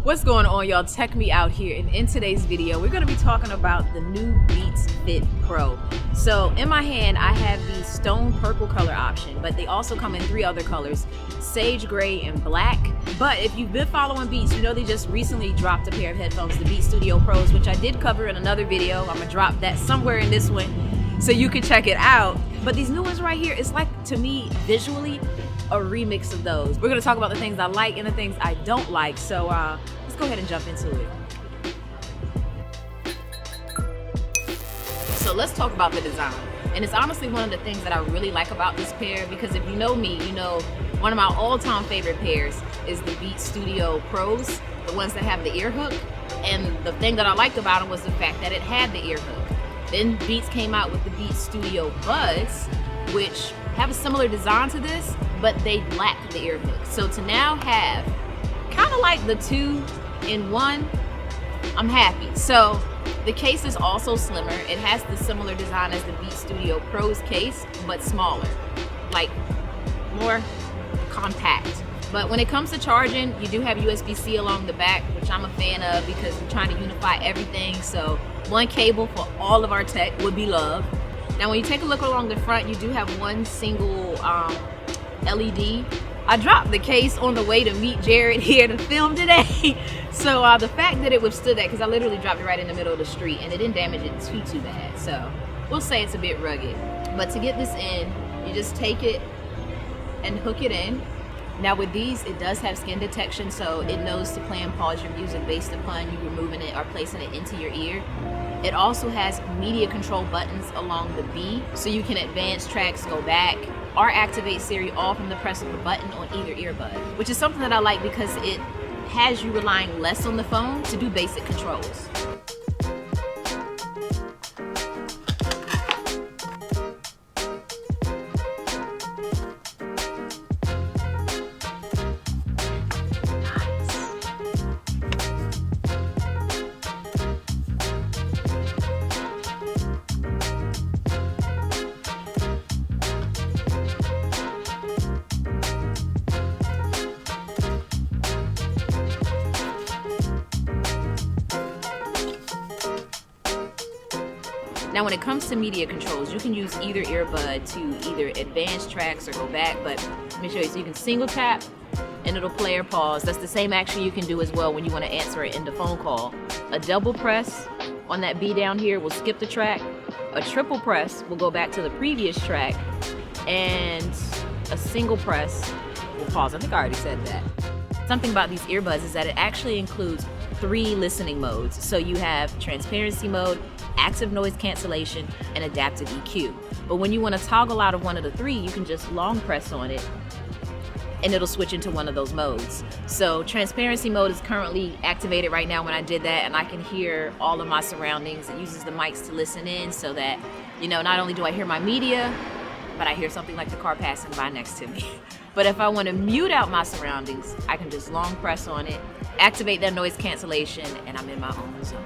What's going on, y'all? Tech Me out here, and in today's video we're going to be talking about the new Beats Fit Pro. So in my hand I have the stone purple color option, but they also come in 3 other colors: sage gray and black. But if you've been following Beats, you know they just recently dropped a pair of headphones, the Beats Studio Pros, which I did cover in another video. I'm gonna drop that somewhere in this one so you can check it out. But these new ones right here, it's like, to me, visually a remix of those. We're gonna talk about the things I like and the things I don't like. So let's go ahead and jump into it. So let's talk about the design. And it's honestly one of the things that I really like about this pair, because if you know me, you know one of my all-time favorite pairs is the Beats Studio Pros, the ones that have the ear hook. And the thing that I liked about them was the fact that it had the ear hook. Then Beats came out with the Beats Studio Buds, which have a similar design to this, but they lack the ear hook. So to now have kind of like the 2-in-1, I'm happy. So the case is also slimmer. It has the similar design as the Beats Studio Pros case, but smaller, like more compact. But when it comes to charging, you do have USB-C along the back, which I'm a fan of because we're trying to unify everything. So one cable for all of our tech would be love. Now when you take a look along the front, you do have one single LED. I dropped the case on the way to meet Jared here to film today. So the fact that it withstood that, because I literally dropped it right in the middle of the street and it didn't damage it too bad. So we'll say it's a bit rugged. But to get this in, you just take it and hook it in. Now with these, it does have skin detection, so it knows to play and pause your music based upon you removing it or placing it into your ear. It also has media control buttons along the B, so you can advance tracks, go back, or activate Siri all from the press of a button on either earbud, which is something that I like because it has you relying less on the phone to do basic controls. Now when it comes to media controls, you can use either earbud to either advance tracks or go back, but let me show you. So you can single tap and it'll play or pause. That's the same action you can do as well when you want to answer it in the phone call. A double press on that B down here will skip the track. A triple press will go back to the previous track, and a single press will pause. I think I already said that. Something about these earbuds is that it actually includes 3 listening modes. So you have transparency mode, active noise cancellation, and adaptive EQ. But when you want to toggle out of one of the 3, you can just long press on it and it'll switch into one of those modes. So transparency mode is currently activated right now when I did that, and I can hear all of my surroundings. It uses the mics to listen in so that, you know, not only do I hear my media, but I hear something like the car passing by next to me. But if I want to mute out my surroundings, I can just long press on it, activate that noise cancellation, and I'm in my own zone.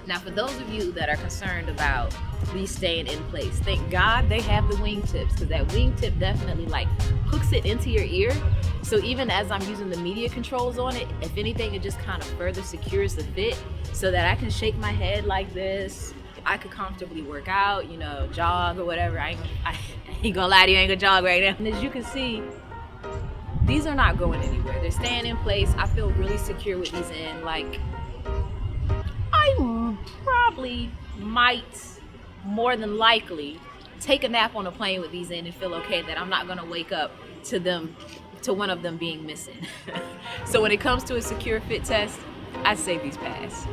Now for those of you that are concerned about these staying in place, thank God they have the wingtips, because that wingtip definitely like hooks it into your ear. So even as I'm using the media controls on it, if anything, it just kind of further secures the fit so that I can shake my head like this. I could comfortably work out, you know, jog or whatever. I ain't gonna lie to you, I ain't gonna jog right now. And as you can see, these are not going anywhere. They're staying in place. I feel really secure with these in. Like, I probably might, more than likely, take a nap on a plane with these in and feel okay that I'm not gonna wake up to one of them being missing. So when it comes to a secure fit test, I say these pass.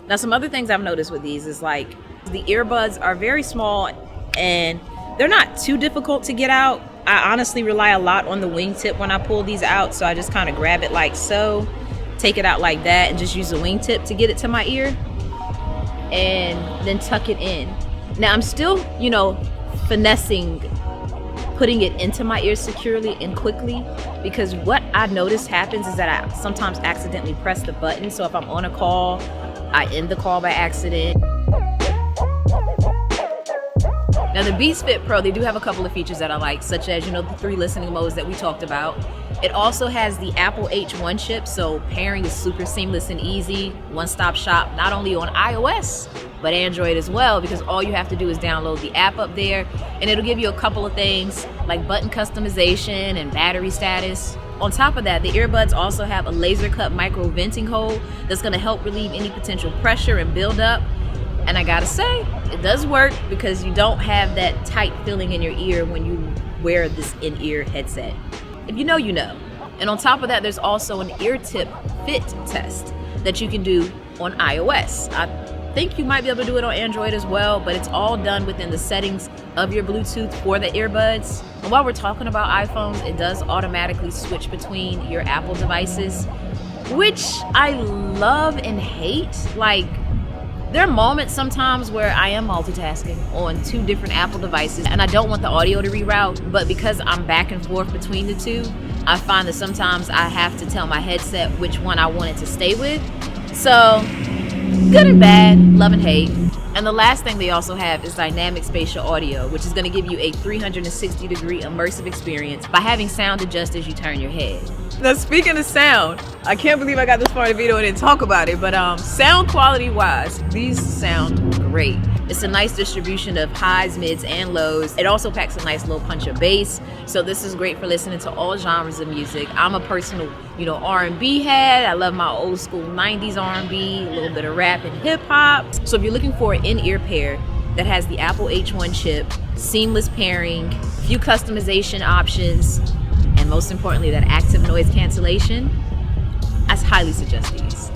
Now some other things I've noticed with these is like the earbuds are very small and they're not too difficult to get out. I honestly rely a lot on the wingtip when I pull these out, so I just kind of grab it like so, take it out like that, and just use the wingtip to get it to my ear and then tuck it in. Now I'm still, you know, finessing putting it into my ear securely and quickly, because what I notice happens is that I sometimes accidentally press the button. So if I'm on a call, I end the call by accident. Now the Beats Fit Pro, they do have a couple of features that I like, such as, you know, the 3 listening modes that we talked about. It also has the Apple H1 chip, so pairing is super seamless and easy. One-stop shop, not only on iOS, but Android as well, because all you have to do is download the app up there, and it'll give you a couple of things like button customization and battery status. On top of that, the earbuds also have a laser cut micro venting hole that's gonna help relieve any potential pressure and buildup. And I gotta say, it does work because you don't have that tight feeling in your ear when you wear this in-ear headset. If you know, you know. And on top of that, there's also an ear tip fit test that you can do on iOS. I think you might be able to do it on Android as well, but it's all done within the settings of your Bluetooth for the earbuds. And while we're talking about iPhones, it does automatically switch between your Apple devices, which I love and hate. Like, there are moments sometimes where I am multitasking on 2 different Apple devices and I don't want the audio to reroute, but because I'm back and forth between the 2, I find that sometimes I have to tell my headset which one I want it to stay with. So, good and bad, love and hate. And the last thing they also have is dynamic spatial audio, which is going to give you a 360-degree immersive experience by having sound adjust as you turn your head. Now, speaking of sound, I can't believe I got this far in the video and didn't talk about it, but sound quality wise, these sound great. It's a nice distribution of highs, mids, and lows. It also packs a nice little punch of bass, so this is great for listening to all genres of music. I'm a personal, R&B head. I love my old school 90s R&B, a little bit of rap and hip hop. So if you're looking for an in-ear pair that has the Apple H1 chip, seamless pairing, a few customization options, and most importantly, that active noise cancellation, I highly suggest these.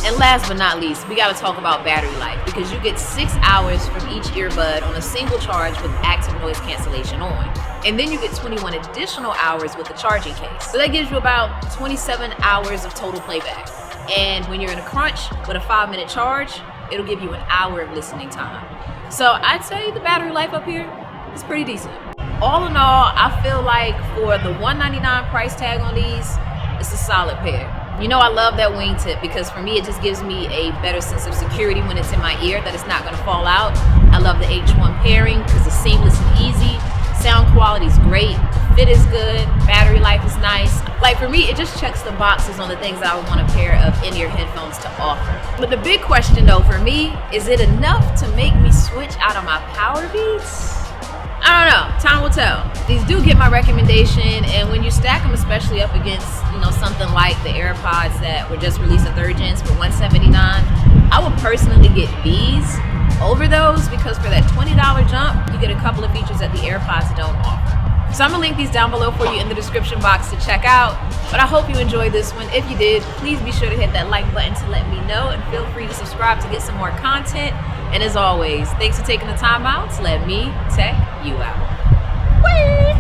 And last but not least, we gotta talk about battery life, because you get 6 hours from each earbud on a single charge with active noise cancellation on. And then you get 21 additional hours with the charging case. So that gives you about 27 hours of total playback. And when you're in a crunch with a 5-minute charge, it'll give you an hour of listening time. So I'd say the battery life up here is pretty decent. All in all, I feel like for the $199 price tag on these, it's a solid pair. I love that wingtip because for me, it just gives me a better sense of security when it's in my ear that it's not gonna fall out. I love the H1 pairing because it's seamless and easy. Sound quality is great, fit is good, battery life is nice. Like for me, it just checks the boxes on the things I would want a pair of in-ear headphones to offer. But the big question though for me, is it enough to make me switch out of my power beats? I don't know, time will tell. These do get my recommendation, and when you stack them especially up against, something like the AirPods that were just released in 3rd gens for $179, I would personally get these over those because for that $20 jump, you get a couple of features that the AirPods don't offer. So I'm gonna link these down below for you in the description box to check out. But I hope you enjoyed this one. If you did, please be sure to hit that like button to let me know, and feel free to subscribe to get some more content. And as always, thanks for taking the time out to let me tech you out. Whee!